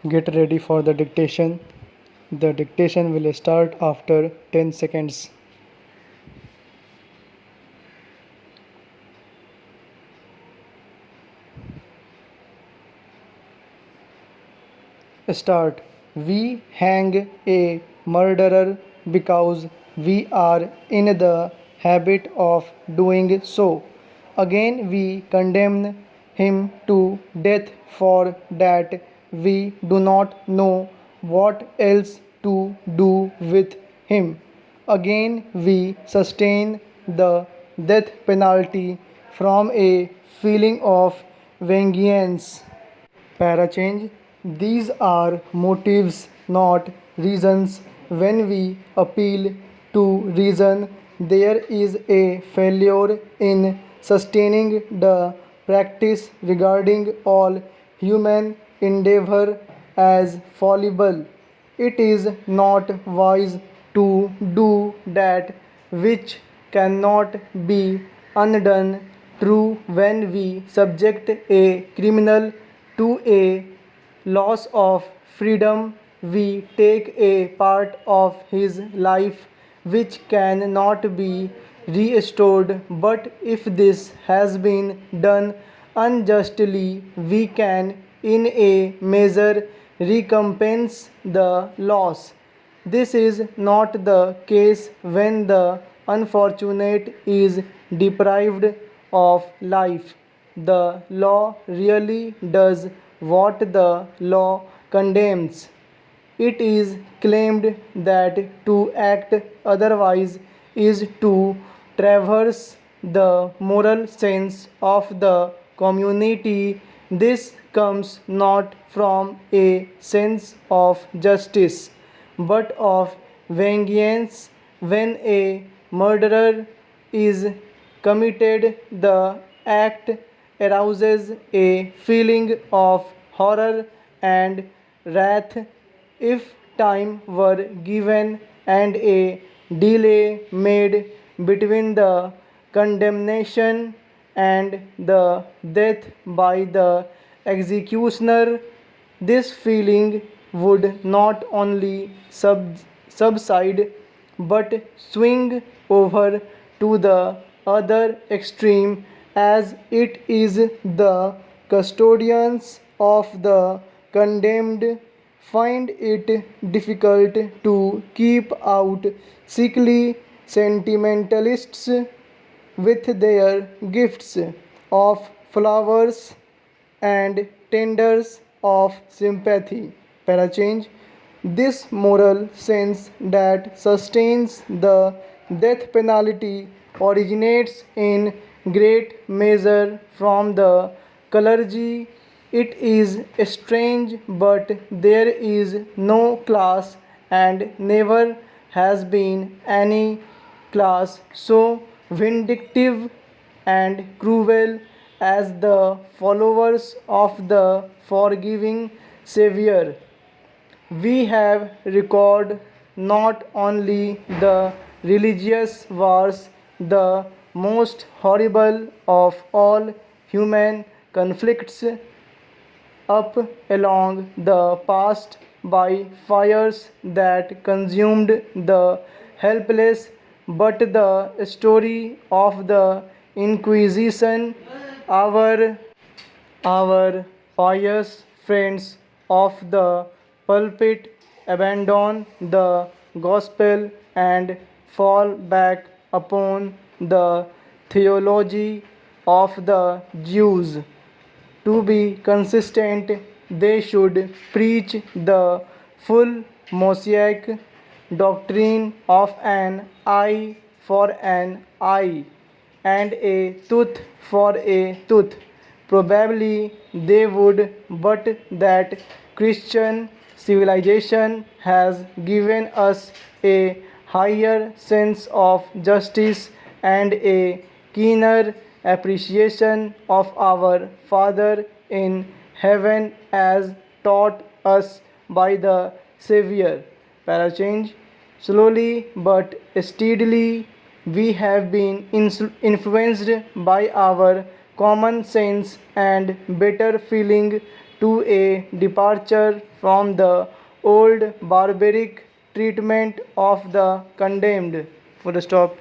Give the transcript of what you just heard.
Get ready for the dictation. The dictation will start after 10 seconds. Start. We hang a murderer because we are in the habit of doing so. Again, we condemn him to death for that we do not know what else to do with him. Again, we sustain the death penalty from a feeling of vengeance. Parachange. These are motives, not reasons. When we appeal to reason, there is a failure in sustaining the practice regarding all human endeavor as fallible. It is not wise to do that which cannot be undone. True, when we subject a criminal to a loss of freedom, we take a part of his life which cannot be restored. But if this has been done unjustly, we can, in a measure, recompense the loss. This is not the case when the unfortunate is deprived of life. The law really does what the law condemns. It is claimed that to act otherwise is to traverse the moral sense of the community. This comes not from a sense of justice but of vengeance. When a murderer is committed, the act arouses a feeling of horror and wrath. If time were given and a delay made between the condemnation and the death by the executioner, this feeling would not only subside but swing over to the other extreme, as it is the custodians of the condemned find it difficult to keep out sickly sentimentalists with their gifts of flowers and tenders of sympathy. Parachange. This moral sense that sustains the death penalty originates in great measure from the clergy. It is strange, but there is no class and never has been any class so vindictive and cruel as the followers of the forgiving Savior. We have record not only the religious wars, the most horrible of all human conflicts, up along the past by fires that consumed the helpless, but the story of the Inquisition, our our pious friends of the pulpit abandon the gospel and fall back upon the theology of the Jews. To be consistent, they should preach the full Mosaic doctrine of an eye for an eye and a tooth for a tooth. Probably they would, but that Christian civilization has given us a higher sense of justice and a keener appreciation of our Father in heaven as taught us by the Savior. Parachange. Slowly but steadily, we have been influenced by our common sense and better feeling to a departure from the old barbaric treatment of the condemned. Full stop.